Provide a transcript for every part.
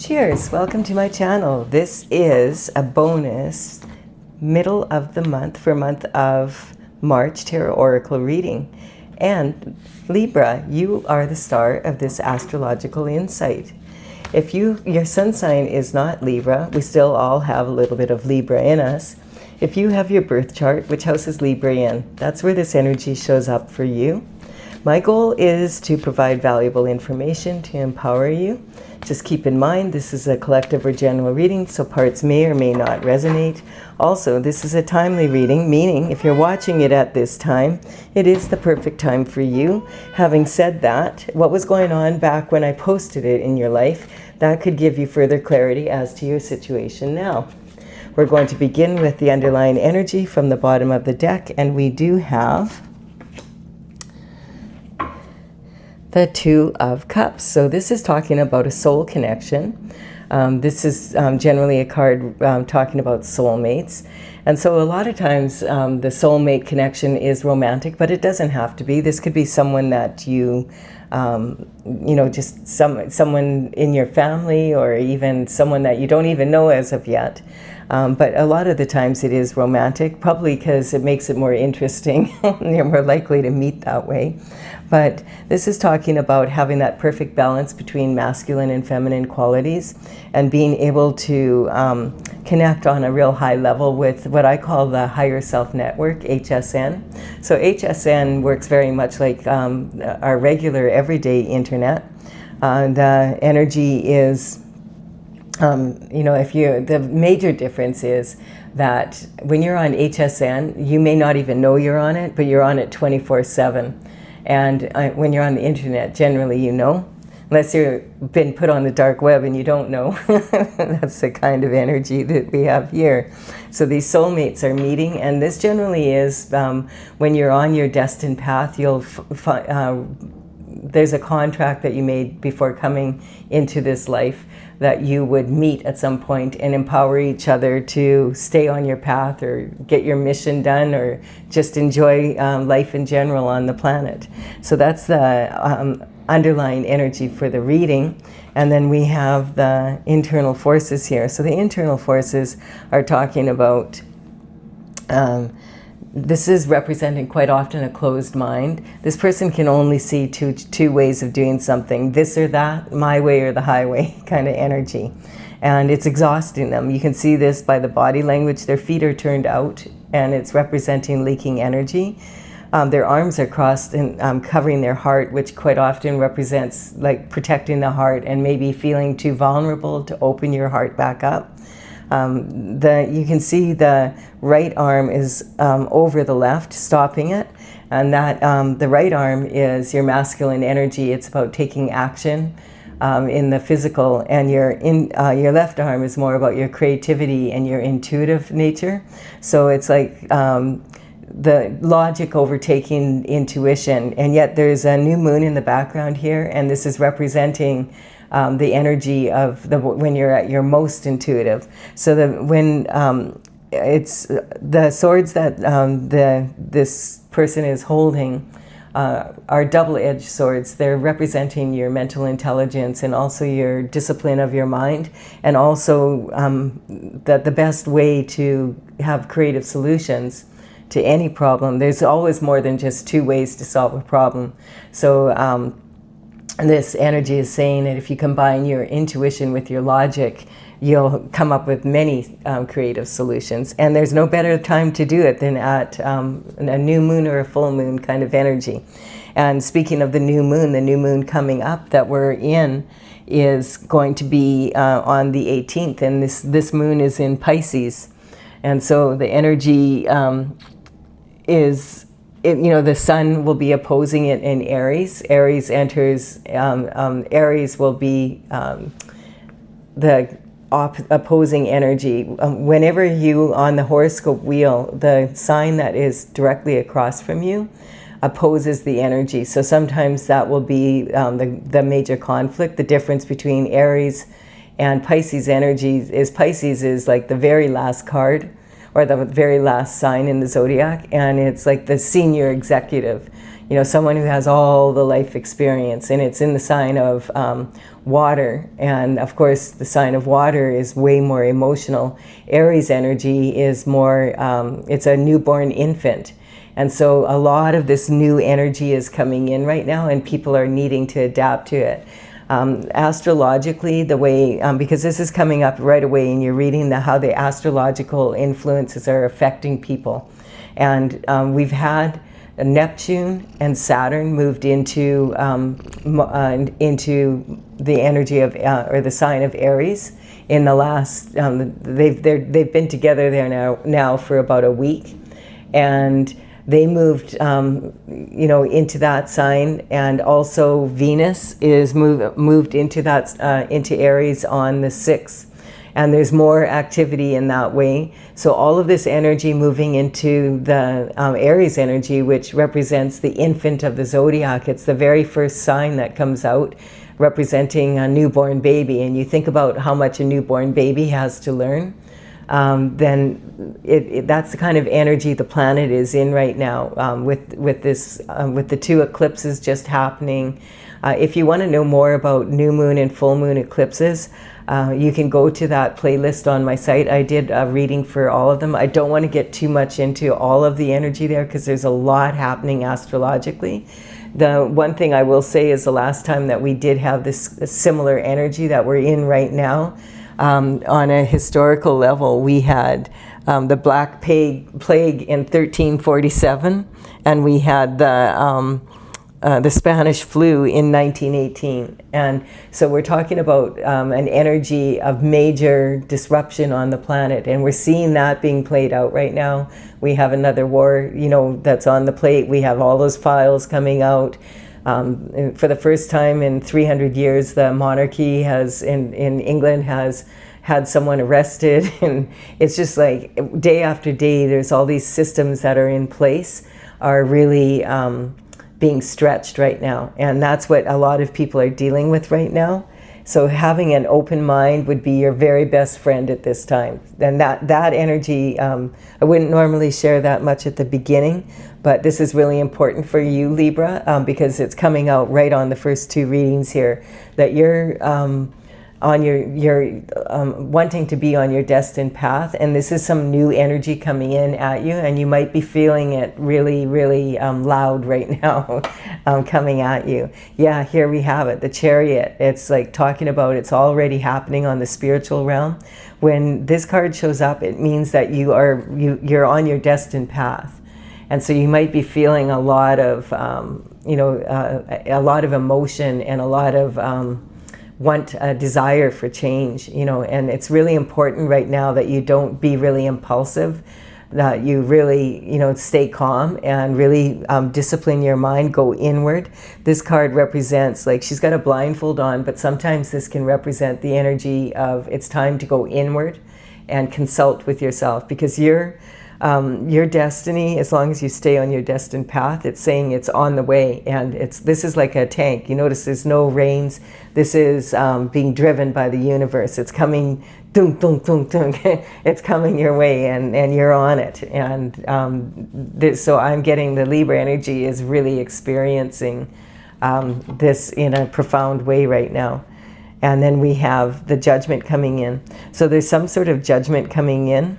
Cheers, welcome to my channel. This is a bonus middle of the month for month of March tarot oracle reading. And Libra, you are the star of this astrological insight. If your sun sign is not Libra, we still all have a little bit of Libra in us. If you have your birth chart, which house is Libra in? That's where this energy shows up for you. My goal is to provide valuable information to empower you. Just keep in mind, this is a collective or general reading, so parts may or may not resonate. Also, this is a timely reading, meaning if you're watching it at this time, it is the perfect time for you. Having said that, what was going on back when I posted it in your life, that could give you further clarity as to your situation now. We're going to begin with the underlying energy from the bottom of the deck, and we do have the Two of Cups. So this is talking about a soul connection. This is generally a card talking about soulmates. And so a lot of times the soulmate connection is romantic, but it doesn't have to be. This could be someone that you know, just someone in your family, or even someone that you don't even know as of yet. But a lot of the times it is romantic, probably because it makes it more interesting. You're more likely to meet that way. But this is talking about having that perfect balance between masculine and feminine qualities and being able to connect on a real high level with what I call the higher self network, HSN. So HSN works very much like our regular everyday internet. The energy is, you know, the major difference is that when you're on HSN, you may not even know you're on it, but you're on it 24/7. And when you're on the internet, generally you know, unless you've been put on the dark web and you don't know. That's the kind of energy that we have here. So these soulmates are meeting, and this generally is when you're on your destined path, you'll there's a contract that you made before coming into this life that you would meet at some point and empower each other to stay on your path or get your mission done or just enjoy life in general on the planet. So that's the underlying energy for the reading. And then we have the internal forces here. So the internal forces are talking about this is representing quite often a closed mind. This person can only see two ways of doing something, this or that, my way or the highway kind of energy. And it's exhausting them. You can see this by the body language. Their feet are turned out, and it's representing leaking energy. Their arms are crossed and covering their heart, which quite often represents like protecting the heart and maybe feeling too vulnerable to open your heart back up. You can see the right arm is over the left, stopping it, and that the right arm is your masculine energy. It's about taking action in the physical, and your left arm is more about your creativity and your intuitive nature. So it's like the logic overtaking intuition, and yet there's a new moon in the background here, and this is representing the energy of when you're at your most intuitive. So when it's the swords that this person is holding are double-edged swords. They're representing your mental intelligence and also your discipline of your mind, and also that the best way to have creative solutions to any problem. There's always more than just two ways to solve a problem. So this energy is saying that if you combine your intuition with your logic, you'll come up with many creative solutions. And there's no better time to do it than at a new moon or a full moon kind of energy. And speaking of the new moon coming up that we're in is going to be on the 18th. And this moon is in Pisces. And so the energy is... you know, the sun will be opposing it in Aries. Aries enters, Aries will be the opposing energy. Whenever you, on the horoscope wheel, the sign that is directly across from you opposes the energy. So sometimes that will be the major conflict. The difference between Aries and Pisces energy is Pisces is like the very last card, or the very last sign in the zodiac, and it's like the senior executive, you know, someone who has all the life experience, and it's in the sign of water. And of course, the sign of water is way more emotional. Aries energy is more, it's a newborn infant. And so a lot of this new energy is coming in right now, and people are needing to adapt to it. Astrologically, the way, because this is coming up right away, and you're reading how the astrological influences are affecting people. And we've had Neptune and Saturn moved into the energy of, or the sign of Aries in the last, they've been together there now for about a week. And they moved, you know, into that sign, and also Venus is moved into that into Aries on the 6th, and there's more activity in that way. So all of this energy moving into the Aries energy, which represents the infant of the zodiac. It's the very first sign that comes out, representing a newborn baby. And you think about how much a newborn baby has to learn. Then that's the kind of energy the planet is in right now, with this, with the 2 eclipses just happening. If you want to know more about new moon and full moon eclipses, you can go to that playlist on my site. I did a reading for all of them. I don't want to get too much into all of the energy there, because there's a lot happening astrologically. The one thing I will say is the last time that we did have this similar energy that we're in right now, on a historical level, we had the Black Plague in 1347, and we had the Spanish flu in 1918. And so we're talking about an energy of major disruption on the planet, and we're seeing that being played out right now. We have another war, you know, that's on the plate. We have all those files coming out. For the first time in 300 years, the monarchy has, in England, has had someone arrested. And it's just like day after day, there's all these systems that are in place are really being stretched right now. And that's what a lot of people are dealing with right now. So having an open mind would be your very best friend at this time. And that energy, I wouldn't normally share that much at the beginning, but this is really important for you, Libra, because it's coming out right on the first 2 readings here, that you're on your wanting to be on your destined path, and this is some new energy coming in at you, and you might be feeling it really, really loud right now, coming at you. Yeah, here we have it, the Chariot. It's like talking about it's already happening on the spiritual realm. When this card shows up, it means that you're on your destined path. And so you might be feeling a lot of, a lot of emotion and a lot of want a desire for change, you know, and it's really important right now that you don't be really impulsive, that you really, you know, stay calm and really discipline your mind, go inward. This card represents, like, she's got a blindfold on, but sometimes this can represent the energy of it's time to go inward and consult with yourself, because your destiny, as long as you stay on your destined path, it's saying it's on the way, and this is like a tank. You notice there's no reins. This is being driven by the universe. It's coming, dunk, dunk, dunk, dunk. It's coming your way, and you're on it. And so I'm getting the Libra energy is really experiencing this in a profound way right now. And then we have the judgment coming in. So there's some sort of judgment coming in.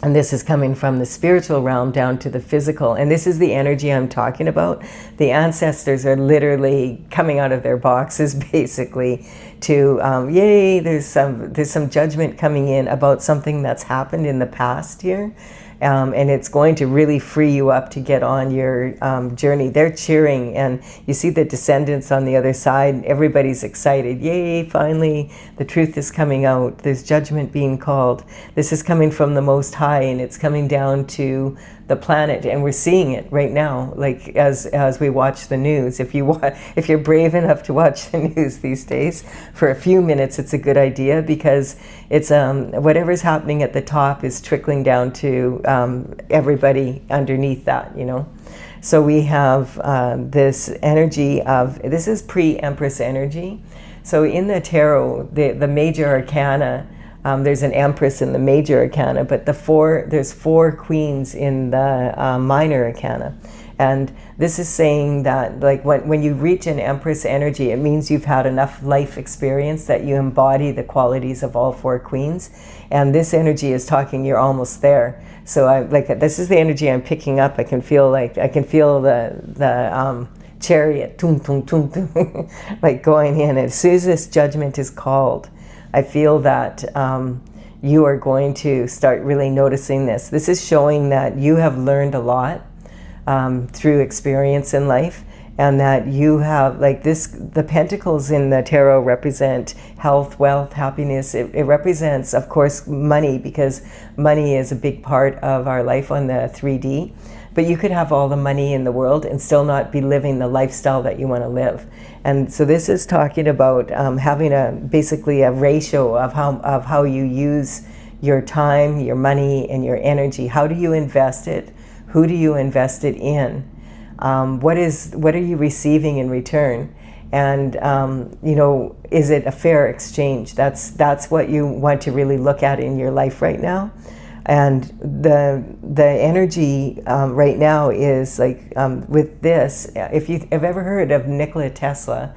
And this is coming from the spiritual realm down to the physical. And this is the energy I'm talking about. The ancestors are literally coming out of their boxes, basically, to, yay, there's some judgment coming in about something that's happened in the past here. And it's going to really free you up to get on your journey. They're cheering, and you see the descendants on the other side. Everybody's excited. Yay, finally, the truth is coming out. There's judgment being called. This is coming from the Most High, and it's coming down to the planet, and we're seeing it right now, like as we watch the news. If you're brave enough to watch the news these days for a few minutes, it's a good idea, because it's whatever's happening at the top is trickling down to everybody underneath that, you know. So we have this energy of, this is pre-Empress energy. So in the tarot, the major arcana There's an Empress in the major arcana, but there's 4 queens in the minor arcana. And this is saying that, like, when you reach an Empress energy, it means you've had enough life experience that you embody the qualities of all 4 queens. And this energy is talking, you're almost there. So this is the energy I'm picking up. I can feel the chariot, tum, tum, tum, tum, like going in. And as soon as this judgment is called, I feel that you are going to start really noticing this. This is showing that you have learned a lot through experience in life, and that you have, like this, the pentacles in the tarot represent health, wealth, happiness. It represents, of course, money, because money is a big part of our life on the 3D. But you could have all the money in the world and still not be living the lifestyle that you want to live. And so this is talking about having basically a ratio of how you use your time, your money, and your energy. How do you invest it? Who do you invest it in? What are you receiving in return? And is it a fair exchange? That's what you want to really look at in your life right now. And the energy right now is like, with this, if you've ever heard of Nikola Tesla,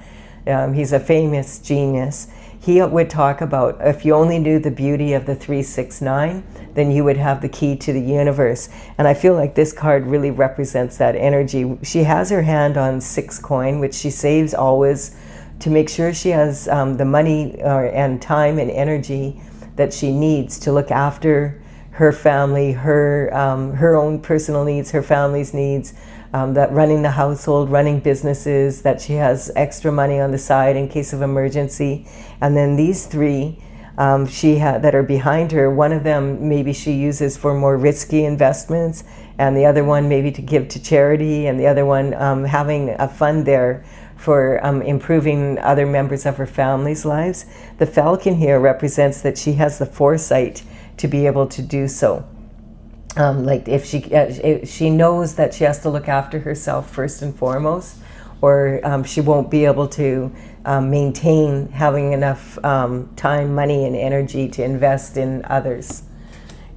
he's a famous genius. He would talk about, if you only knew the beauty of the 369, then you would have the key to the universe. And I feel like this card really represents that energy. She has her hand on 6 coin, which she saves always to make sure she has the money and time and energy that she needs to look after her family, her own personal needs, her family's needs, that running the household, running businesses, that she has extra money on the side in case of emergency. And then these 3 that are behind her, one of them maybe she uses for more risky investments, and the other one maybe to give to charity, and the other one having a fund there for improving other members of her family's lives. The falcon here represents that she has the foresight to be able to do so. Like if she knows that she has to look after herself first and foremost, or she won't be able to maintain having enough time, money, and energy to invest in others.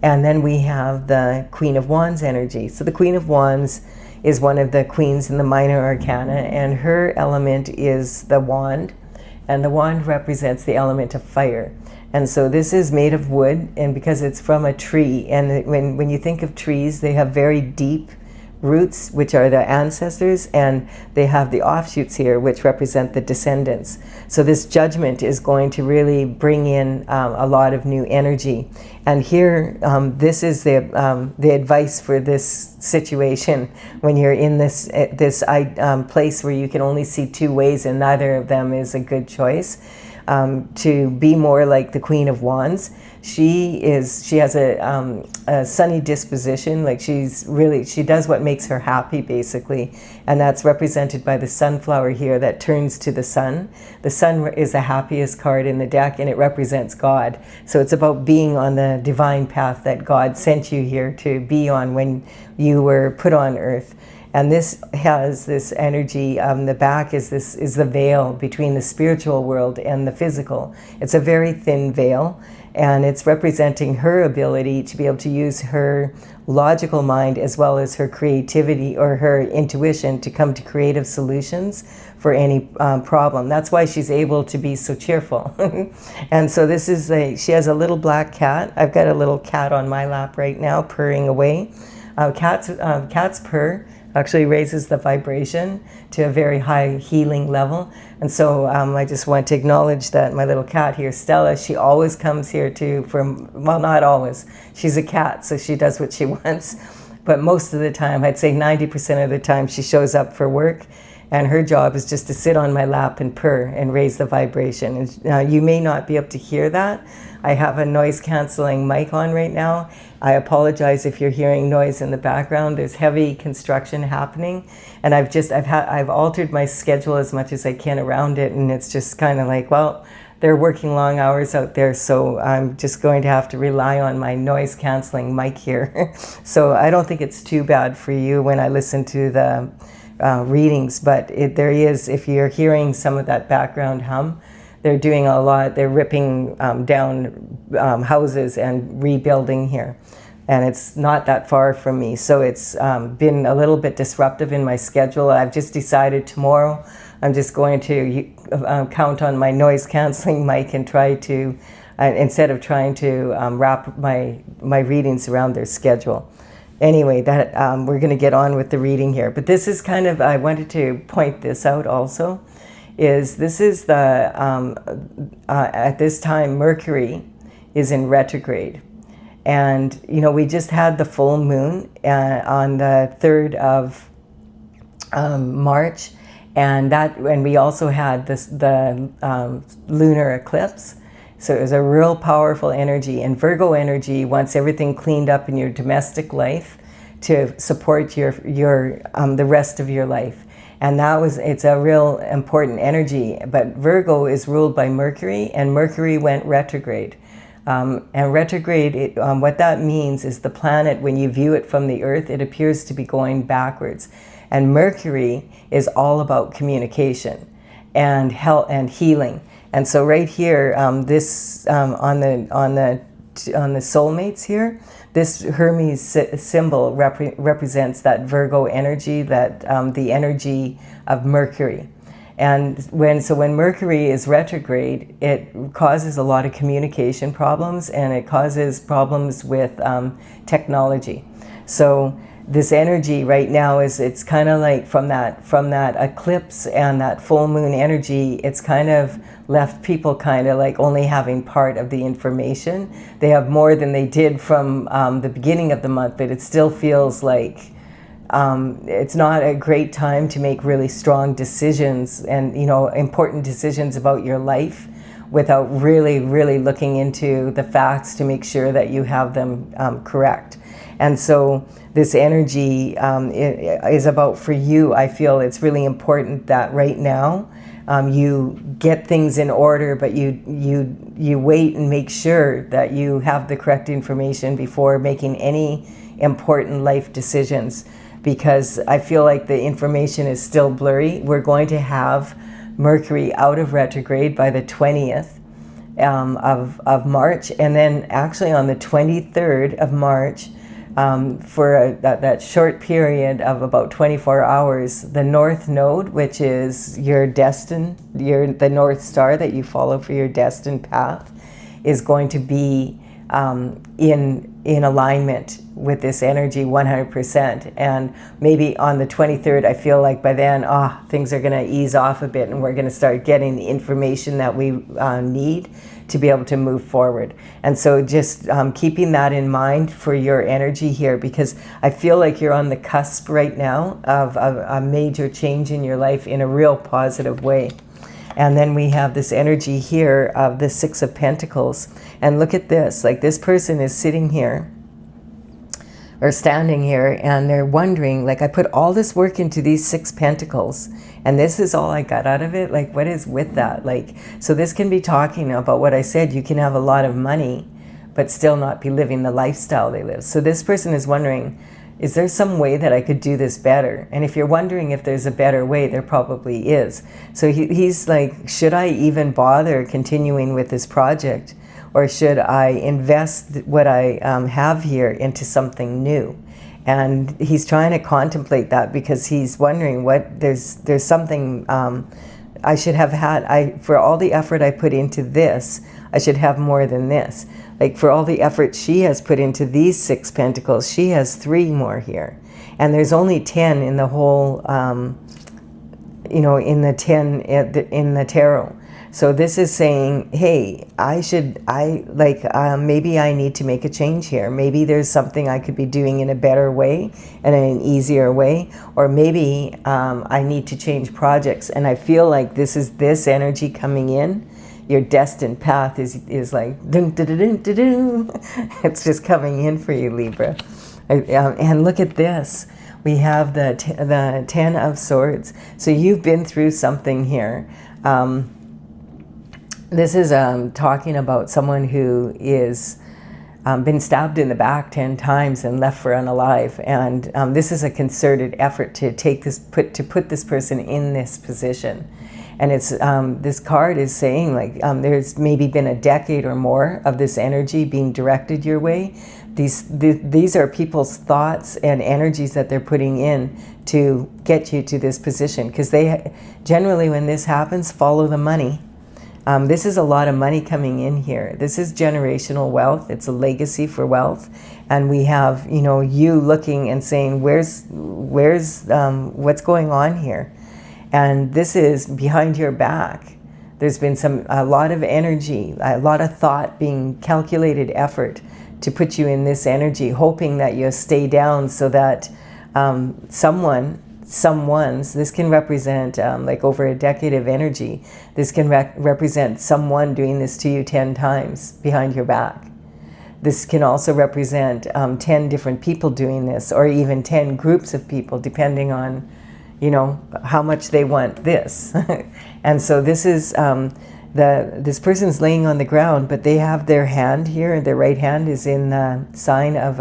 And then we have the Queen of Wands energy. So the Queen of Wands is one of the queens in the minor arcana, and her element is the wand, and the wand represents the element of fire. And so this is made of wood, and because it's from a tree, and when you think of trees, they have very deep roots, which are the ancestors, and they have the offshoots here, which represent the descendants. So this judgment is going to really bring in a lot of new energy. And here, this is the advice for this situation when you're in this place where you can only see 2 ways, and neither of them is a good choice. To be more like the Queen of Wands. She has a sunny disposition, like she does what makes her happy, basically, and that's represented by the sunflower here that turns to the sun. The sun is the happiest card in the deck, and it represents God. So it's about being on the divine path that God sent you here to be on when you were put on earth. And this has this energy, the back is the veil between the spiritual world and the physical. It's a very thin veil, and it's representing her ability to be able to use her logical mind as well as her creativity or her intuition to come to creative solutions for any problem. That's why she's able to be so cheerful. And so this is she has a little black cat. I've got a little cat on my lap right now, purring away. Cats purr actually raises the vibration to a very high healing level. And so I just want to acknowledge that my little cat here, Stella, she always comes here well, not always. She's a cat, so she does what she wants. But most of the time, I'd say 90% of the time, she shows up for work, and her job is just to sit on my lap and purr and raise the vibration. And you may not be able to hear that. I have a noise canceling mic on right now. I apologize if you're hearing noise in the background. There's heavy construction happening, and I've altered my schedule as much as I can around it, and it's just kind of like, well, they're working long hours out there, so I'm just going to have to rely on my noise canceling mic here. So I don't think it's too bad for you when I listen to the readings, but there is, if you're hearing some of that background hum, they're doing a lot. They're ripping down houses and rebuilding here. And it's not that far from me. So it's been a little bit disruptive in my schedule. I've just decided tomorrow I'm just going to count on my noise canceling mic and try to, instead of trying to wrap my readings around their schedule. Anyway, that we're going to get on with the reading here. But this is kind of, I wanted to point this out also, is this is the, at this time, Mercury is in retrograde. And, you know, we just had the full moon on the 3rd of March. And we also had the lunar eclipse. So it was a real powerful energy. And Virgo energy wants everything cleaned up in your domestic life to support the rest of your life. And it's a real important energy. But Virgo is ruled by Mercury, and Mercury went retrograde. And retrograde, what that means is the planet, when you view it from the Earth, it appears to be going backwards. And Mercury is all about communication and health and healing. And so right here, this on the soulmates here, this Hermes symbol represents that Virgo energy, that the energy of Mercury. And when Mercury is retrograde, it causes a lot of communication problems, and it causes problems with technology. So this energy right now it's kind of like from that eclipse and that full moon energy, it's kind of left people kind of like only having part of the information. They have more than they did from the beginning of the month, but it still feels like it's not a great time to make really strong decisions and, you know, important decisions about your life without really, really looking into the facts to make sure that you have them correct. And so this energy is about, for you, I feel it's really important that right now you get things in order, but you wait and make sure that you have the correct information before making any important life decisions. Because I feel like the information is still blurry. We're going to have Mercury out of retrograde by the 20th of March. And then actually on the 23rd of March, for that short period of about 24 hours, the North Node, which is your the North Star that you follow for your destined path, is going to be in alignment with this energy 100%. And maybe on the 23rd, I feel like by then, things are going to ease off a bit, and we're going to start getting the information that we need to be able to move forward. And so just keeping that in mind for your energy here, because I feel like you're on the cusp right now of a major change in your life in a real positive way. And then we have this energy here of the Six of Pentacles. And look at this, like this person is sitting here or standing here, and they're wondering, like, I put all this work into these 6 pentacles, and this is all I got out of it. Like, what is with that? Like, so this can be talking about what I said. You can have a lot of money, but still not be living the lifestyle they live. So this person is wondering, is there some way that I could do this better? And if you're wondering if there's a better way, there probably is. So he's like, should I even bother continuing with this project? Or should I invest what I have here into something new? And he's trying to contemplate that, because he's wondering what there's something I should have had. For all the effort I put into this, I should have more than this. Like, for all the effort she has put into these 6 pentacles, she has 3 more here. And there's only 10 in the whole, in the tarot. So this is saying, hey, maybe I need to make a change here. Maybe there's something I could be doing in a better way and in an easier way. Or maybe I need to change projects. And I feel like this energy coming in. Your destined path is like, dun, dun, dun, dun, dun, dun. It's just coming in for you, Libra. And look at this. We have the 10 of Swords. So you've been through something here. This is talking about someone who is been stabbed in the back 10 times and left for unalive. And this is a concerted effort to put this person in this position. And it's this card is saying like there's maybe been a decade or more of this energy being directed your way. These are people's thoughts and energies that they're putting in to get you to this position, because they generally, when this happens, follow the money. This is a lot of money coming in here. This is generational wealth. It's a legacy for wealth. And we have, you know, you looking and saying, where's what's going on here? And this is behind your back. There's been a lot of energy, a lot of thought, being calculated effort to put you in this energy, hoping that you'll stay down so that someone's, this can represent like over a decade of energy. This can represent someone doing this to you 10 times behind your back. This can also represent 10 different people doing this, or even 10 groups of people, depending on, you know, how much they want this. And so this is, this person's laying on the ground, but they have their hand here, their right hand is in the sign of,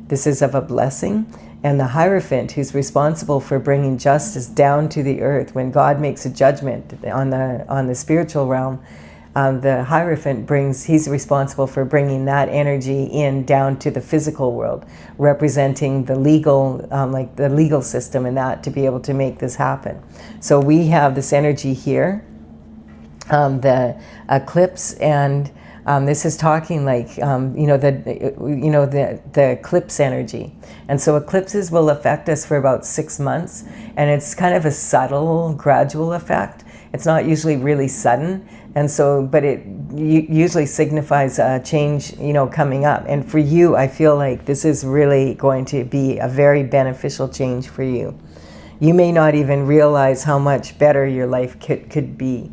this is of a blessing. And the Hierophant, who's responsible for bringing justice down to the earth, when God makes a judgment on the spiritual realm, the Hierophant he's responsible for bringing that energy in down to the physical world, representing the legal, like the legal system and that, to be able to make this happen. So we have this energy here, the eclipse, and this is talking like, the eclipse energy. And so eclipses will affect us for about 6 months, and it's kind of a subtle, gradual effect. It's not usually really sudden, and so, but it usually signifies a change, you know, coming up. And for you, I feel like this is really going to be a very beneficial change for you. You may not even realize how much better your life could be.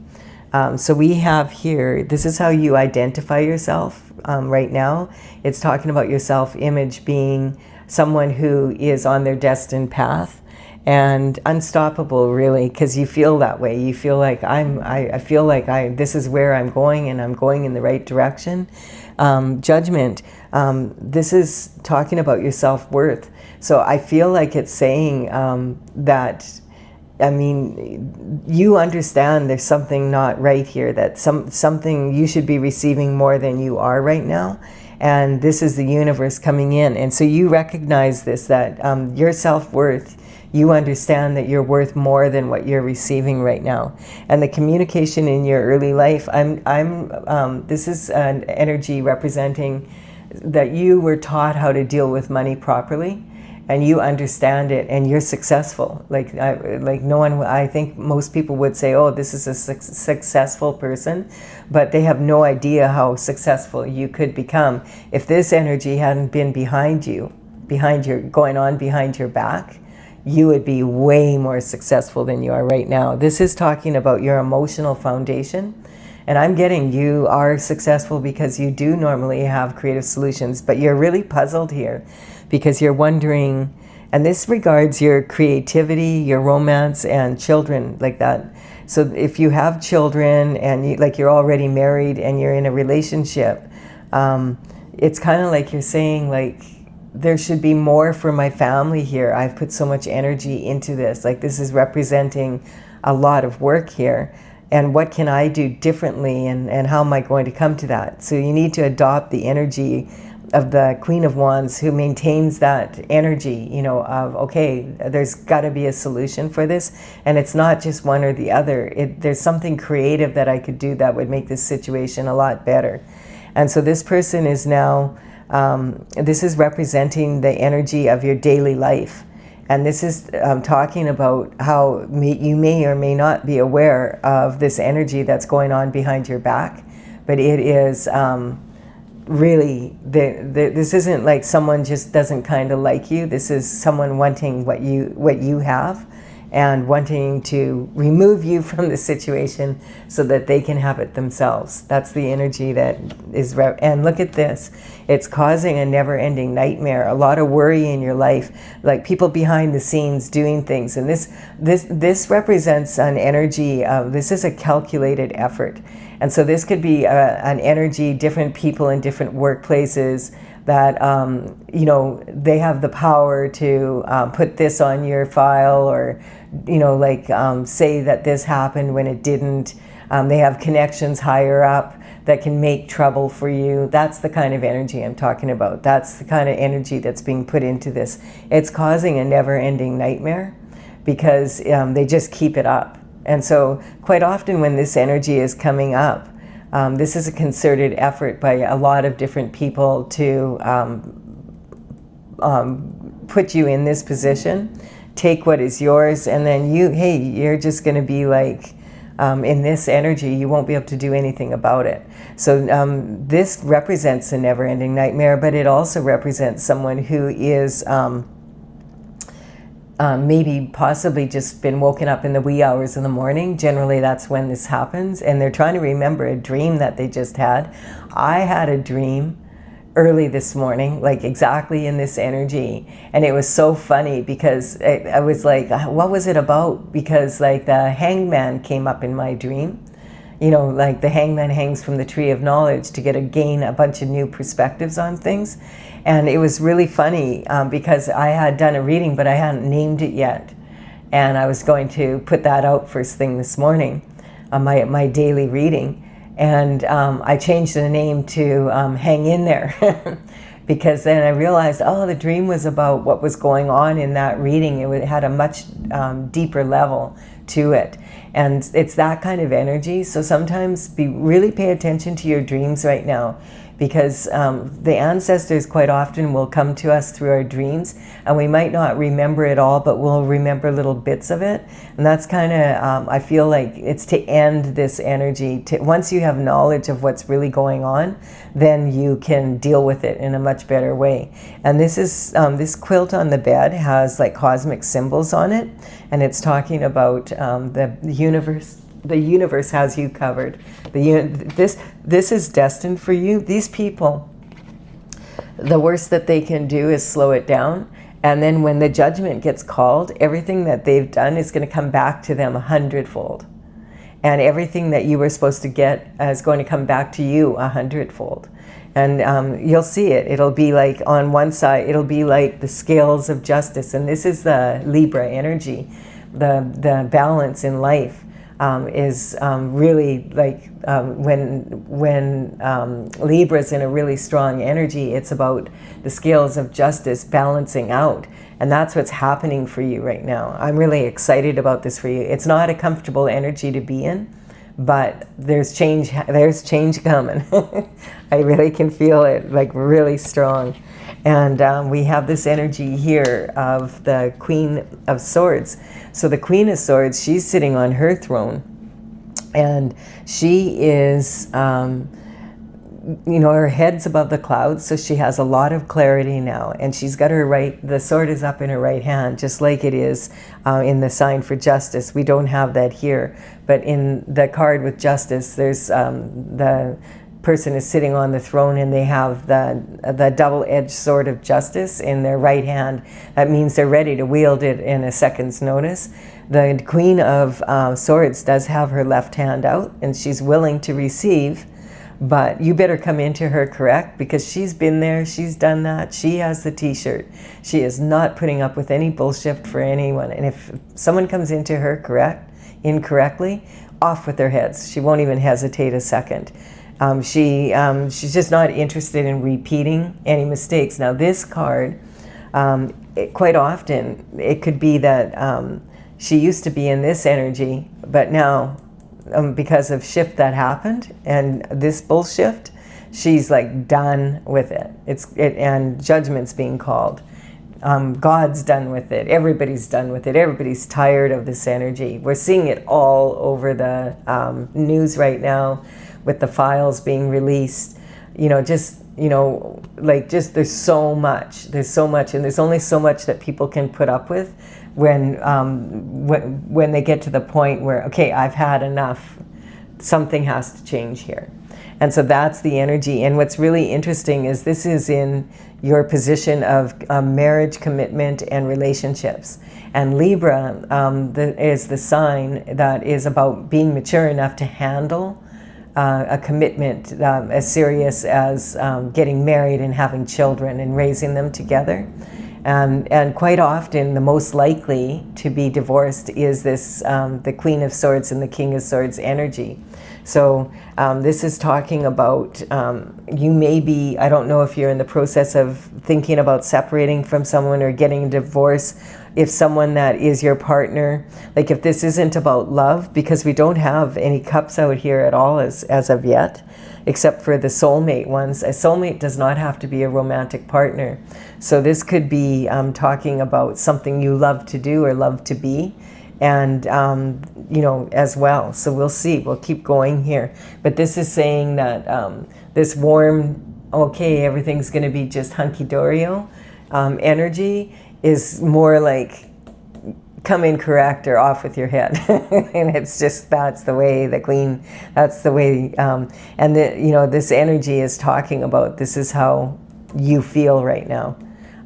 So we have here, this is how you identify yourself right now. It's talking about your self-image being someone who is on their destined path and unstoppable, really, because you feel that way. You feel like I feel like this is where I'm going, and I'm going in the right direction. Judgment, this is talking about your self-worth. So I feel like it's saying that, I mean, you understand there's something not right here, that something you should be receiving more than you are right now. And this is the universe coming in. And so you recognize this, that your self-worth, you understand that you're worth more than what you're receiving right now. And the communication in your early life, this is an energy representing that you were taught how to deal with money properly, and you understand it, and you're successful. Like no one, I think most people would say, oh, this is a successful person, but they have no idea how successful you could become if this energy hadn't been behind your back. You would be way more successful than you are right now. This is talking about your emotional foundation. And I'm getting you are successful because you do normally have creative solutions, but you're really puzzled here because you're wondering, and this regards your creativity, your romance, and children, like that. So if you have children and you're already married and you're in a relationship, it's kind of like you're saying, like, there should be more for my family here. I've put so much energy into this. Like, this is representing a lot of work here. And what can I do differently, and how am I going to come to that? So you need to adopt the energy of the Queen of Wands, who maintains that energy, you know, of, okay, there's got to be a solution for this. And it's not just one or the other. There's something creative that I could do that would make this situation a lot better. And so this person is now, this is representing the energy of your daily life. And this is talking about how you may or may not be aware of this energy that's going on behind your back, but it is really, this isn't like someone just doesn't kind of like you. This is someone wanting what you have and wanting to remove you from the situation so that they can have it themselves. That's the energy that is, and look at this. It's causing a never-ending nightmare, a lot of worry in your life, like people behind the scenes doing things. And this represents an energy of, this is a calculated effort. And so this could be an energy, different people in different workplaces, that, you know, they have the power to put this on your file, or, you know, like say that this happened when it didn't. They have connections higher up that can make trouble for you. That's the kind of energy I'm talking about. That's the kind of energy that's being put into this. It's causing a never-ending nightmare because they just keep it up. And so quite often when this energy is coming up, this is a concerted effort by a lot of different people to put you in this position, take what is yours, and then you're just going to be like, in this energy, you won't be able to do anything about it. So this represents a never-ending nightmare, but it also represents someone who is maybe possibly just been woken up in the wee hours of the morning. Generally, that's when this happens, and they're trying to remember a dream that they just had. I had a dream early this morning, like exactly in this energy, and it was so funny because I was like, what was it about? Because like the hangman came up in my dream. You know, like the hangman hangs from the tree of knowledge to gain a bunch of new perspectives on things. And it was really funny because I had done a reading, but I hadn't named it yet. And I was going to put that out first thing this morning, my daily reading. And I changed the name to Hang In There because then I realized, oh, the dream was about what was going on in that reading. It had a much deeper level to it. And it's that kind of energy. So sometimes really pay attention to your dreams right now, because the ancestors quite often will come to us through our dreams, and we might not remember it all, but we'll remember little bits of it. And that's kind of, I feel like it's to end this energy. Once you have knowledge of what's really going on, then you can deal with it in a much better way. And this is this quilt on the bed has like cosmic symbols on it, and it's talking about the universe. The universe has you covered. This is destined for you. These people, the worst that they can do is slow it down. And then when the judgment gets called, everything that they've done is going to come back to them 100-fold. And everything that you were supposed to get is going to come back to you 100-fold. And you'll see it. It'll be like on one side, it'll be like the scales of justice. And this is the Libra energy, the balance in life. Is really like when Libra's in a really strong energy, it's about the scales of justice balancing out. And that's what's happening for you right now. I'm really excited about this for you. It's not a comfortable energy to be in, but there's change coming. I really can feel it, like really strong. And we have this energy here of the Queen of Swords. So the Queen of Swords, she's sitting on her throne, and she is, you know, her head's above the clouds, so she has a lot of clarity now. And she's got the sword is up in her right hand, just like it is in the sign for justice. We don't have that here, but in the card with justice, there's the person is sitting on the throne, and they have the double-edged sword of justice in their right hand. That means they're ready to wield it in a second's notice. The Queen of Swords does have her left hand out, and she's willing to receive, but you better come into her correct, because she's been there, she's done that, she has the t-shirt. She is not putting up with any bullshit for anyone. And if someone comes into her incorrectly, off with their heads. She won't even hesitate a second. She's just not interested in repeating any mistakes. Now this card, quite often, it could be that she used to be in this energy, but now, because of shift that happened, and this bullshit, she's like done with it. And judgment's being called. God's done with it. Everybody's done with it. Everybody's tired of this energy. We're seeing it all over the news right now, with the files being released. There's so much, and there's only so much that people can put up with when they get to the point where, okay, I've had enough, something has to change here. And so that's the energy. And what's really interesting is this is in your position of marriage, commitment, and relationships. And Libra is the sign that is about being mature enough to handle a commitment as serious as getting married and having children and raising them together. And quite often, the most likely to be divorced is this, the Queen of Swords and the King of Swords energy. So this is talking about, you may be, I don't know if you're in the process of thinking about separating from someone or getting a divorce. If someone that is your partner, like if this isn't about love, because we don't have any cups out here at all as of yet, except for the soulmate ones. A soulmate does not have to be a romantic partner. So this could be talking about something you love to do or love to be, and you know, as well. So we'll see, we'll keep going here. But this is saying that this warm, okay, everything's going to be just hunky-dory energy is more like come in correct or off with your head. And it's just, that's the way the Queen, that's the way, and the, you know, this energy is talking about this is how you feel right now.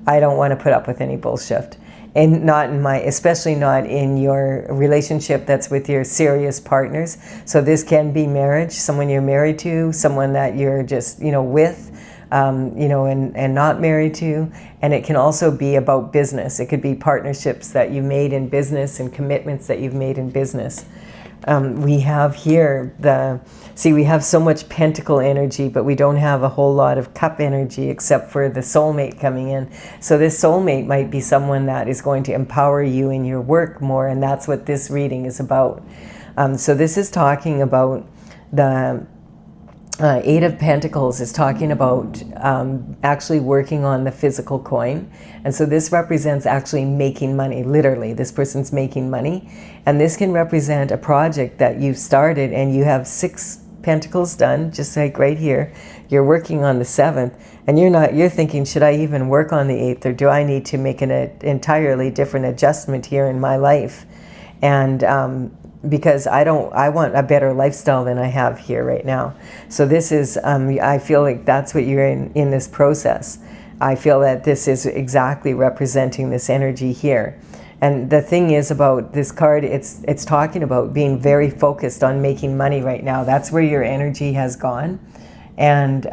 I don't want to put up with any bullshit. And not in my, especially not in your relationship that's with your serious partners. So this can be marriage, someone you're married to, someone that you're just, you know, with, you know, and not married to. And it can also be about business. It could be partnerships that you've made in business and commitments that you've made in business. We have here we have so much pentacle energy, but we don't have a whole lot of cup energy except for the soulmate coming in. So this soulmate might be someone that is going to empower you in your work more, and that's what this reading is about. So this is talking about the Eight of Pentacles is talking about actually working on the physical coin. And so this represents actually making money, literally. This person's making money. And this can represent a project that you've started and you have 6 pentacles done, just like right here. You're working on the 7th and you're thinking, should I even work on the 8th, or do I need to make an entirely different adjustment here in my life? And because I want a better lifestyle than I have here right now. So this is, I feel like that's what you're in this process. I feel that this is exactly representing this energy here. And the thing is about this card, it's talking about being very focused on making money right now. That's where your energy has gone. And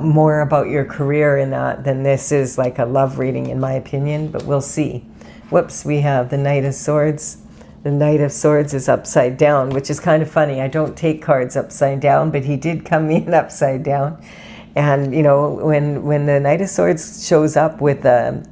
more about your career in that than this is like a love reading, in my opinion, but we'll see. Whoops, we have the Knight of Swords. The Knight of Swords is upside down, which is kind of funny. I don't take cards upside down, but he did come in upside down. And, you know, when the Knight of Swords shows up with the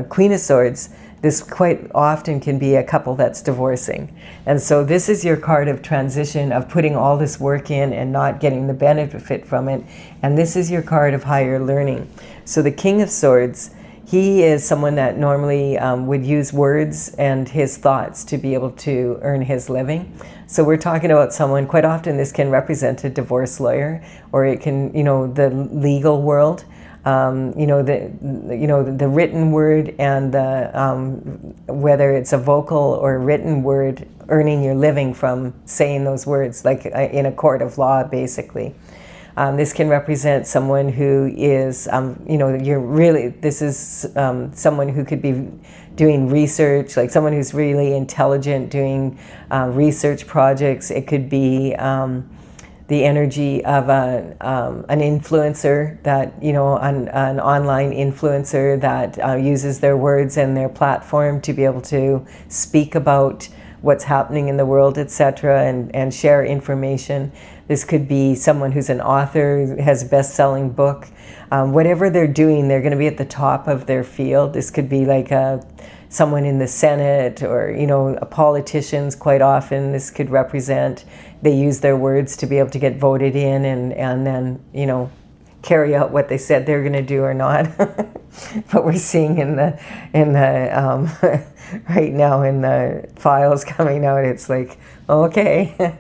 Queen of Swords, this quite often can be a couple that's divorcing. And so this is your card of transition, of putting all this work in and not getting the benefit from it. And this is your card of higher learning. So the King of Swords, he is someone that normally would use words and his thoughts to be able to earn his living. So we're talking about someone, quite often this can represent a divorce lawyer, or it can, you know, the legal world, you know, the written word and the, whether it's a vocal or written word, earning your living from saying those words, like in a court of law, basically. This can represent someone who is, you know, this is someone who could be doing research, like someone who's really intelligent doing research projects. It could be the energy of an influencer that, you know, an online influencer that uses their words and their platform to be able to speak about what's happening in the world, etc., and share information. This could be someone who's an author, has a best-selling book. Whatever they're doing, they're going to be at the top of their field. This could be like someone in the Senate, or, you know, politicians. Quite often this could represent, they use their words to be able to get voted in and then, you know, carry out what they said they're going to do or not. But we're seeing in the right now in the files coming out, it's like, okay.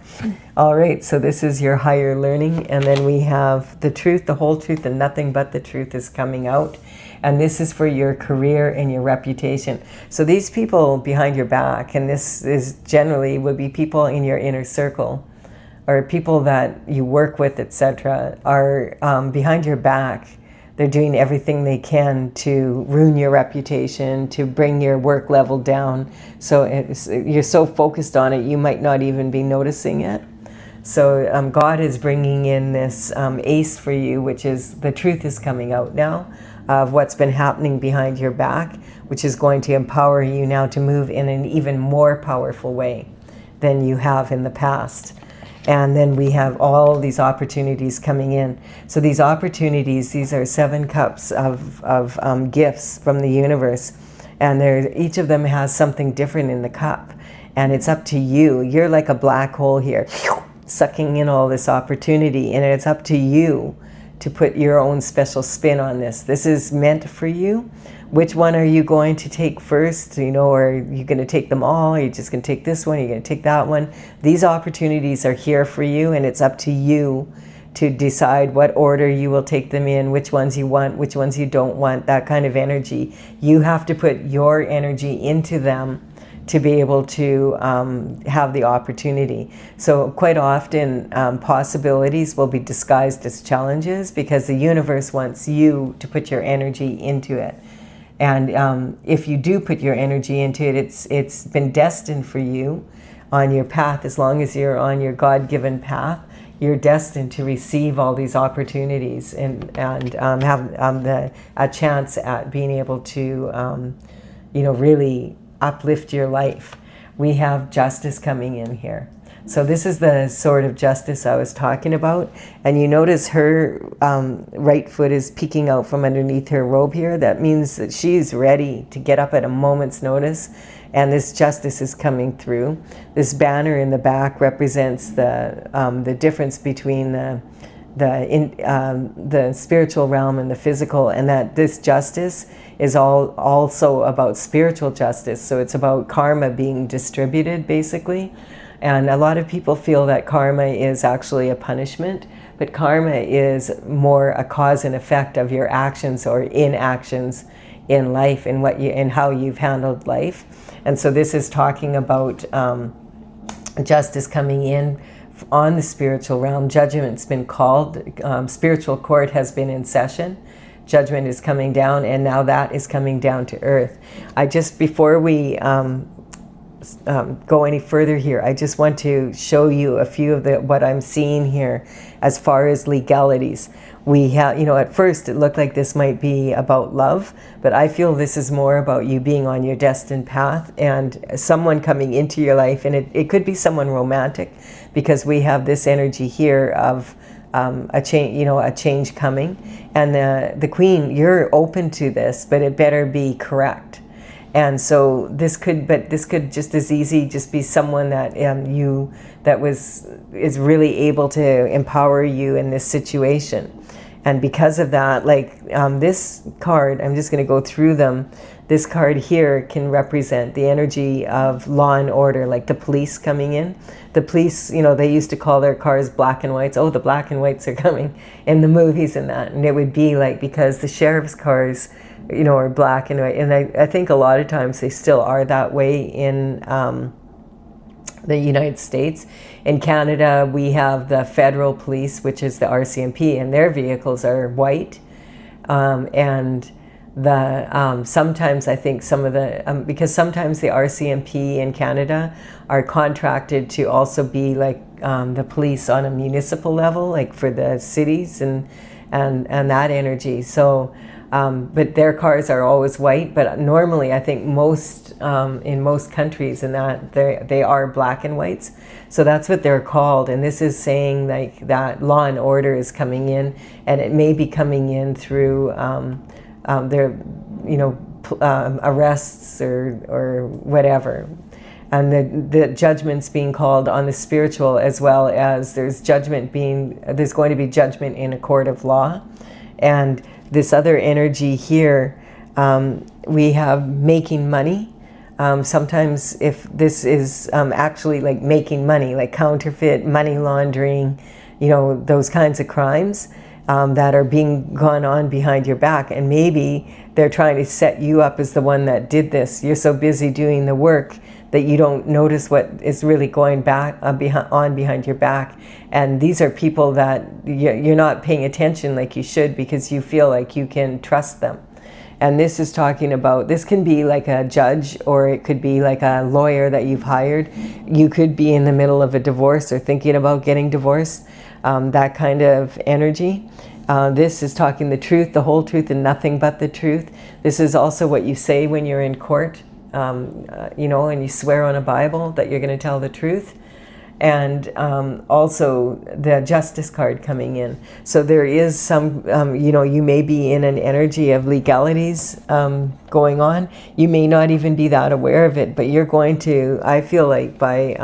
All right, so this is your higher learning. And then we have the truth, the whole truth, and nothing but the truth is coming out. And this is for your career and your reputation. So these people behind your back, and this is generally would be people in your inner circle, or people that you work with, etc., are behind your back. They're doing everything they can to ruin your reputation, to bring your work level down. So you're so focused on it, you might not even be noticing it. So God is bringing in this ace for you, which is the truth is coming out now of what's been happening behind your back, which is going to empower you now to move in an even more powerful way than you have in the past. And then we have all these opportunities coming in. So these opportunities, these are 7 cups of gifts from the universe. And each of them has something different in the cup. And it's up to you. You're like a black hole here, sucking in all this opportunity. And it's up to you to put your own special spin on this. This is meant for you. Which one are you going to take first? You know, or are you going to take them all? Are you just going to take this one? Are you going to take that one? These opportunities are here for you, and it's up to you to decide what order you will take them in, which ones you want, which ones you don't want, that kind of energy. You have to put your energy into them to be able to have the opportunity. So quite often possibilities will be disguised as challenges because the universe wants you to put your energy into it. And if you do put your energy into it, it's been destined for you on your path. As long as you're on your God-given path, you're destined to receive all these opportunities and have a chance at being able to, really uplift your life. We have justice coming in here. So this is the sort of justice I was talking about. And you notice her right foot is peeking out from underneath her robe here. That means that she's ready to get up at a moment's notice. And this justice is coming through. This banner in the back represents the difference between the spiritual realm and the physical, and that this justice is also about spiritual justice. So it's about karma being distributed, basically. And a lot of people feel that karma is actually a punishment, but karma is more a cause and effect of your actions or inactions in life and how you've handled life. And so this is talking about justice coming in on the spiritual realm. Judgment's been called. Spiritual court has been in session. Judgment is coming down, and now that is coming down to earth. Before we go any further here, I just want to show you a few of what I'm seeing here as far as legalities. We have, at first it looked like this might be about love, but I feel this is more about you being on your destined path and someone coming into your life, and it could be someone romantic, because we have this energy here of a change coming. And the Queen, you're open to this, but it better be correct. And so this could just as easy just be someone that is really able to empower you in this situation. And because of that, this card, I'm just going to go through them. This card here can represent the energy of law and order, like the police coming in. The police, they used to call their cars black and whites. Oh, the black and whites are coming in the movies and that. And it would be because the sheriff's cars, are black and white. And I think a lot of times they still are that way in the United States. In Canada, we have the federal police, which is the RCMP, and their vehicles are white. And sometimes I think because sometimes the RCMP in Canada are contracted to also be the police on a municipal level, for the cities and that energy. So, but their cars are always white. But normally, I think in most countries, in that they are black and whites. So that's what they're called. And this is saying that law and order is coming in, and it may be coming in through their arrests or whatever. And the judgment's being called on the spiritual, as well as there's going to be judgment in a court of law. And this other energy here, we have making money. Sometimes if this is actually making money, like counterfeit, money laundering, those kinds of crimes that are being gone on behind your back. And maybe they're trying to set you up as the one that did this. You're so busy doing the work that you don't notice what is really going back behind your back. And these are people that you're not paying attention like you should, because you feel like you can trust them. And this is talking about, this can be like a judge, or it could be like a lawyer that you've hired. You could be in the middle of a divorce or thinking about getting divorced, that kind of energy. This is talking the truth, the whole truth, and nothing but the truth. This is also what you say when you're in court, you know, and you swear on a Bible that you're going to tell the truth. And also the justice card coming in. So there is some, you know, you may be in an energy of legalities going on. You may not even be that aware of it, but you're going to, I feel like by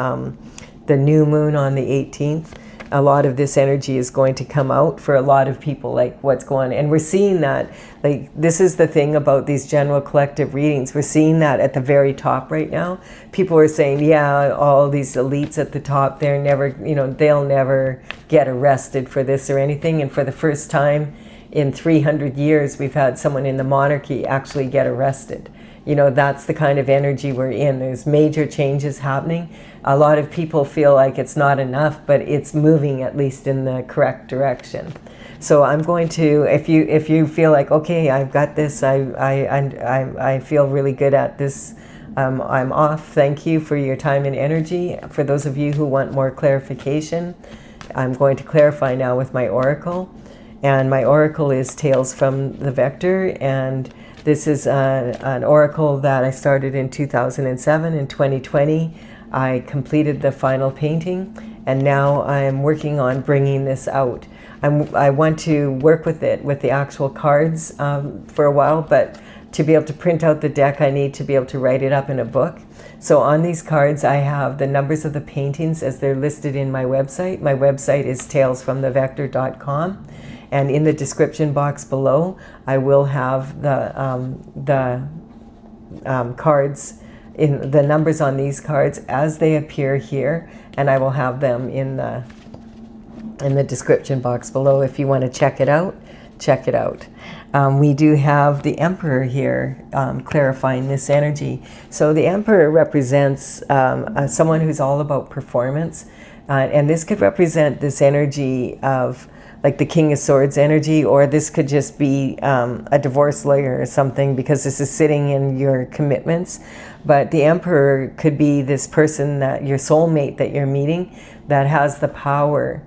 the new moon on the 18th, a lot of this energy is going to come out for a lot of people, like what's going on. And we're seeing that, like, this is the thing about these general collective readings. We're seeing that at the very top right now. People are saying, yeah, all these elites at the top, they're never, you know, they'll never get arrested for this or anything. And for the first time in 300 years, we've had someone in the monarchy actually get arrested. You know, that's the kind of energy we're in. There's major changes happening. A lot of people feel like it's not enough, but it's moving at least in the correct direction. So I'm going to, if you feel like, okay, I've got this, I feel really good at this, I'm off. Thank you for your time and energy. For those of you who want more clarification, I'm going to clarify now with my oracle. And my oracle is Tales from the Vector, and this is an oracle that I started in 2007. In 2020, I completed the final painting, and now I'm working on bringing this out. I want to work with it, with the actual cards for a while, but to be able to print out the deck, I need to be able to write it up in a book. So on these cards, I have the numbers of the paintings as they're listed in my website. My website is talesfromthevector.com. And in the description box below, I will have the cards, in the numbers on these cards as they appear here, and I will have them in the description box below. If you want to check it out, check it out. We do have the Emperor here clarifying this energy. So the Emperor represents someone who's all about performance, and this could represent this energy of like the King of Swords energy, or this could just be a divorce lawyer or something, because this is sitting in your commitments. But the Emperor could be this person, that your soulmate that you're meeting, that has the power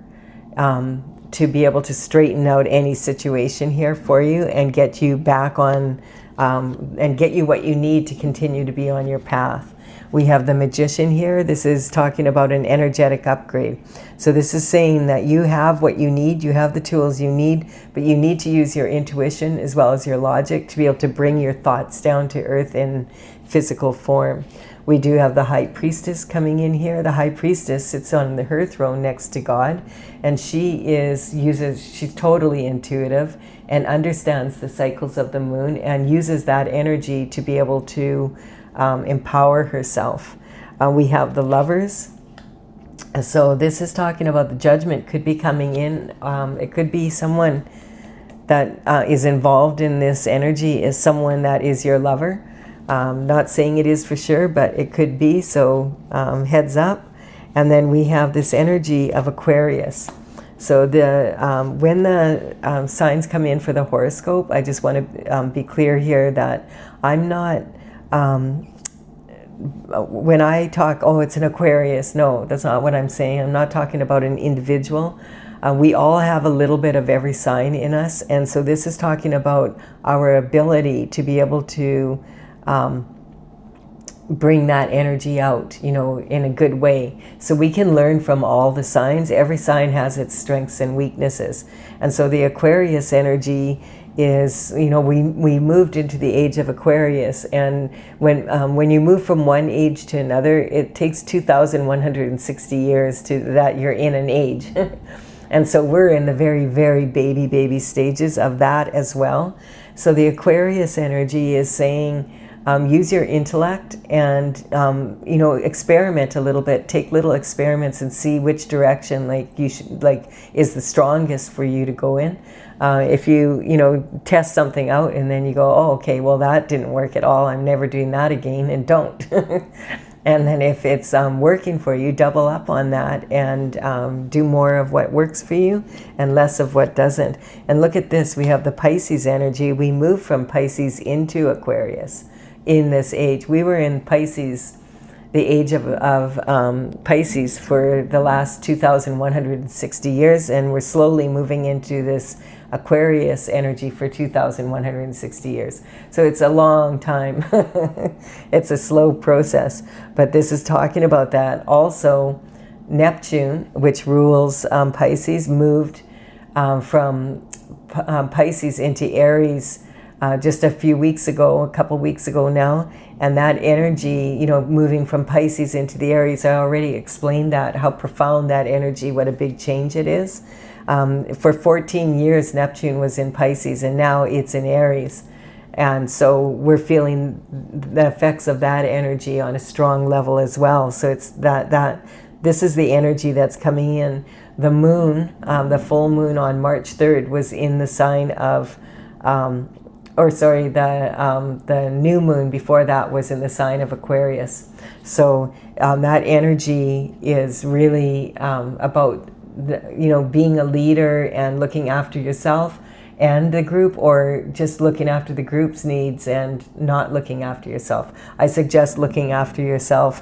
to be able to straighten out any situation here for you and get you back on, and get you what you need to continue to be on your path. We have the Magician here. This is talking about an energetic upgrade. So this is saying that you have what you need, you have the tools you need, but you need to use your intuition as well as your logic to be able to bring your thoughts down to earth in physical form. We do have the High Priestess coming in here. The High Priestess sits on her throne next to God, and she's totally intuitive and understands the cycles of the moon and uses that energy to be able to empower herself. We have the Lovers. So this is talking about the Judgment could be coming in. It could be someone that is involved in this energy is someone that is your lover. Not saying it is for sure, but it could be, so heads up. And then we have this energy of Aquarius. So when the signs come in for the horoscope, I just want to be clear here that I'm not, when I talk, oh, it's an Aquarius, no, that's not what I'm saying. I'm not talking about an individual. We all have a little bit of every sign in us, and so this is talking about our ability to be able to bring that energy out, you know, in a good way. So we can learn from all the signs. Every sign has its strengths and weaknesses. And so the Aquarius energy is, you know, we moved into the age of Aquarius, and when you move from one age to another, it takes 2,160 years to that you're in an age. And so we're in the very, very baby stages of that as well. So the Aquarius energy is saying, use your intellect and, you know, experiment a little bit, take little experiments and see which direction is the strongest for you to go in. If you know, test something out and then you go, oh, okay, well, that didn't work at all, I'm never doing that again, and don't. And then if it's working for you, double up on that and do more of what works for you and less of what doesn't. And look at this, we have the Pisces energy. We moved from Pisces into Aquarius in this age. We were in Pisces, the age of Pisces for the last 2,160 years, and we're slowly moving into this Aquarius energy for 2,160 years. So it's a long time. It's a slow process, but this is talking about that. Also, Neptune, which rules Pisces, moved from Pisces into Aries just a couple weeks ago now. And that energy, you know, moving from Pisces into the Aries, I already explained that, how profound that energy, what a big change it is. For 14 years, Neptune was in Pisces, and now it's in Aries. And so we're feeling the effects of that energy on a strong level as well. So it's this is the energy that's coming in. The moon, the full moon on March 3rd was in the sign of, the new moon before that was in the sign of Aquarius. So that energy is really about being a leader and looking after yourself and the group, or just looking after the group's needs and not looking after yourself. I suggest looking after yourself.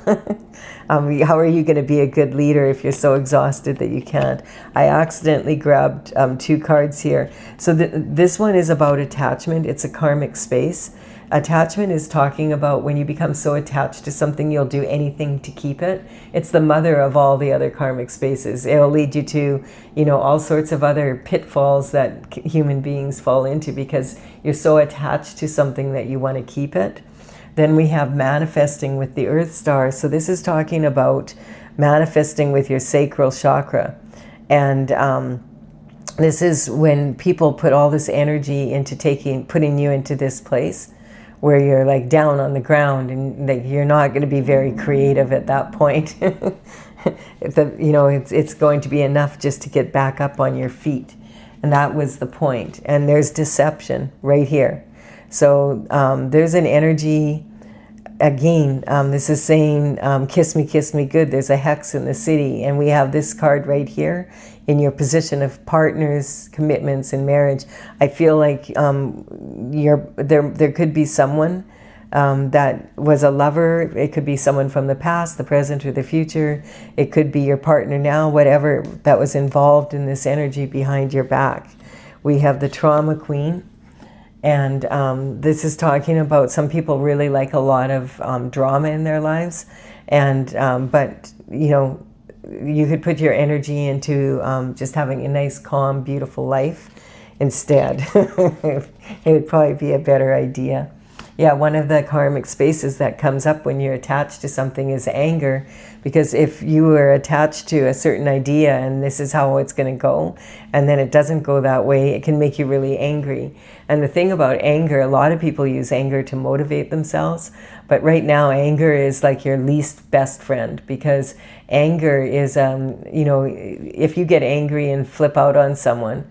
How are you going to be a good leader if you're so exhausted that you can't? I accidentally grabbed 2 cards here. So this one is about attachment. It's a karmic space. Attachment is talking about when you become so attached to something, you'll do anything to keep it. It's the mother of all the other karmic spaces. It'll lead you to, all sorts of other pitfalls that human beings fall into because you're so attached to something that you want to keep it. Then we have manifesting with the Earth Star. So this is talking about manifesting with your sacral chakra. And this is when people put all this energy into putting you into this place where you're like down on the ground and like you're not going to be very creative at that point. It's going to be enough just to get back up on your feet. And that was the point. And there's deception right here. So there's an energy, again, this is saying, kiss me good. There's a hex in the city. And we have this card right here in your position of partners, commitments, and marriage. I feel like there could be someone that was a lover. It could be someone from the past, the present, or the future. It could be your partner now, whatever that was involved in this energy behind your back. We have the trauma queen. And this is talking about some people really like a lot of drama in their lives. And but you could put your energy into just having a nice, calm, beautiful life instead. It would probably be a better idea. Yeah, one of the karmic spaces that comes up when you're attached to something is anger, because if you were attached to a certain idea and this is how it's going to go, and then it doesn't go that way, it can make you really angry. And the thing about anger, a lot of people use anger to motivate themselves, but right now anger is like your least best friend, because anger is, if you get angry and flip out on someone,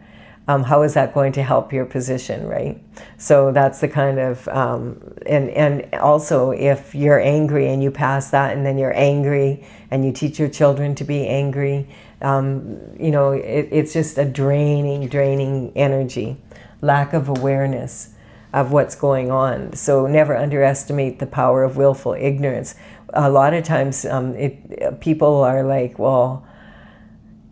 how is that going to help your position, right? So that's the kind of, and also if you're angry and you pass that and then you're angry and you teach your children to be angry, it's just a draining energy, lack of awareness of what's going on. So never underestimate the power of willful ignorance. A lot of times people are like, well,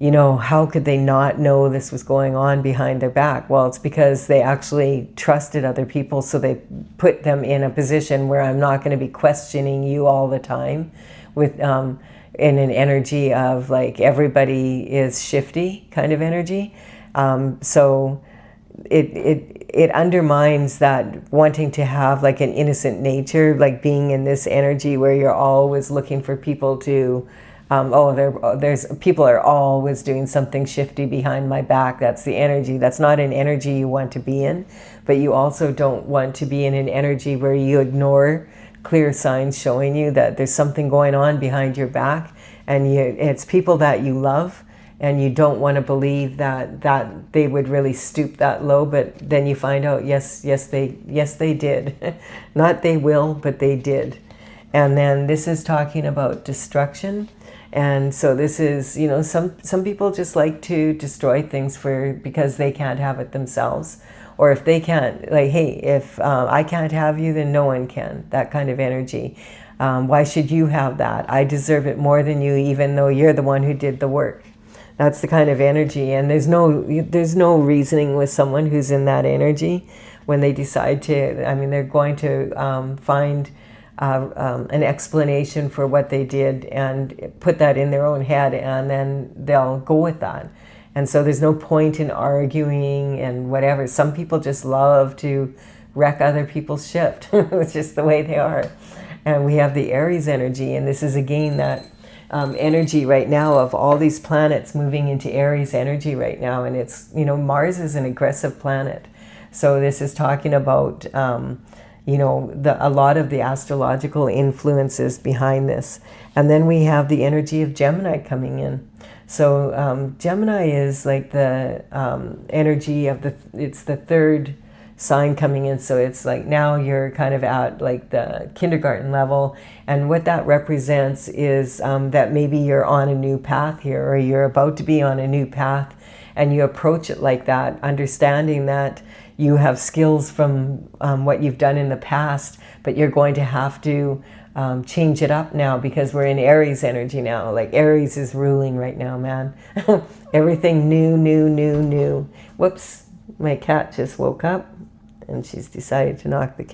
how could they not know this was going on behind their back? Well, it's because they actually trusted other people, so they put them in a position where I'm not going to be questioning you all the time with in an energy of like everybody is shifty kind of energy. So it undermines that wanting to have like an innocent nature, like being in this energy where you're always looking for people to people are always doing something shifty behind my back. That's the energy. That's not an energy you want to be in, but you also don't want to be in an energy where you ignore clear signs showing you that there's something going on behind your back, and it's people that you love, and you don't want to believe that they would really stoop that low, but then you find out, yes they did. Not they will, but they did. And then this is talking about destruction. And so this is, you know, some people just like to destroy things because they can't have it themselves. Or if they can't, like, hey, if I can't have you, then no one can. That kind of energy. Why should you have that? I deserve it more than you, even though you're the one who did the work. That's the kind of energy. And there's no reasoning with someone who's in that energy when they decide to. I mean, they're going to find an explanation for what they did and put that in their own head, and then they'll go with that. And so there's no point in arguing and whatever. Some people just love to wreck other people's shit. It's just the way they are. And we have the Aries energy, and this is again that energy right now of all these planets moving into Aries energy right now. And it's, you know, Mars is an aggressive planet. So this is talking about you know, a lot of the astrological influences behind this. And then we have the energy of Gemini coming in. So Gemini is like the energy of it's the third sign coming in. So it's like now you're kind of at like the kindergarten level. And what that represents is that maybe you're on a new path here, or you're about to be on a new path, and you approach it like that, understanding that you have skills from what you've done in the past, but you're going to have to change it up now because we're in Aries energy now. Like Aries is ruling right now, man. Everything new. Whoops, my cat just woke up and she's decided to knock the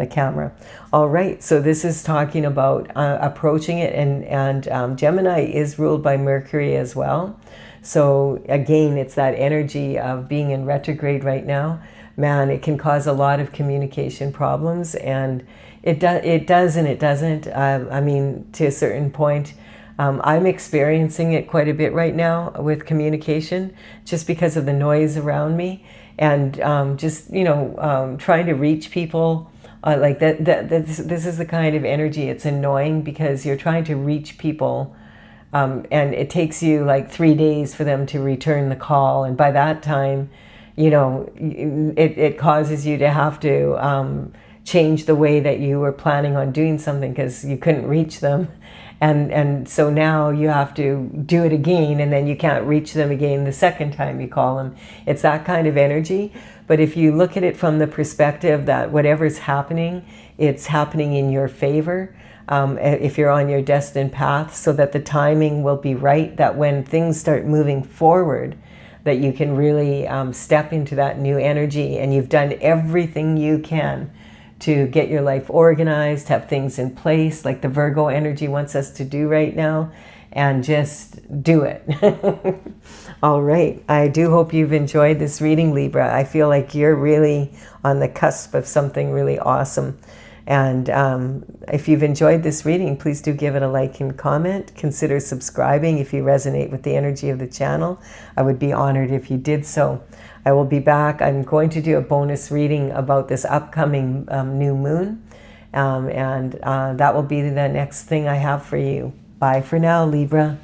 camera. All right, so this is talking about approaching it, and Gemini is ruled by Mercury as well. So again, it's that energy of being in retrograde right now. Man, it can cause a lot of communication problems, and it does and it doesn't. I mean, to a certain point, I'm experiencing it quite a bit right now with communication, just because of the noise around me, and just, you know, trying to reach people. Like this is the kind of energy. It's annoying because you're trying to reach people. And it takes you like 3 days for them to return the call. And by that time, you know, it causes you to have to change the way that you were planning on doing something because you couldn't reach them. And so now you have to do it again, and then you can't reach them again the second time you call them. It's that kind of energy. But if you look at it from the perspective that whatever's happening, it's happening in your favor. If you're on your destined path, so that the timing will be right, that when things start moving forward, that you can really step into that new energy, and you've done everything you can to get your life organized, have things in place like the Virgo energy wants us to do right now, and just do it. All right, I do hope you've enjoyed this reading, Libra. I feel like you're really on the cusp of something really awesome. And if you've enjoyed this reading, please do give it a like and comment. Consider subscribing if you resonate with the energy of the channel. I would be honored if you did so. I will be back. I'm going to do a bonus reading about this upcoming new moon. And that will be the next thing I have for you. Bye for now, Libra.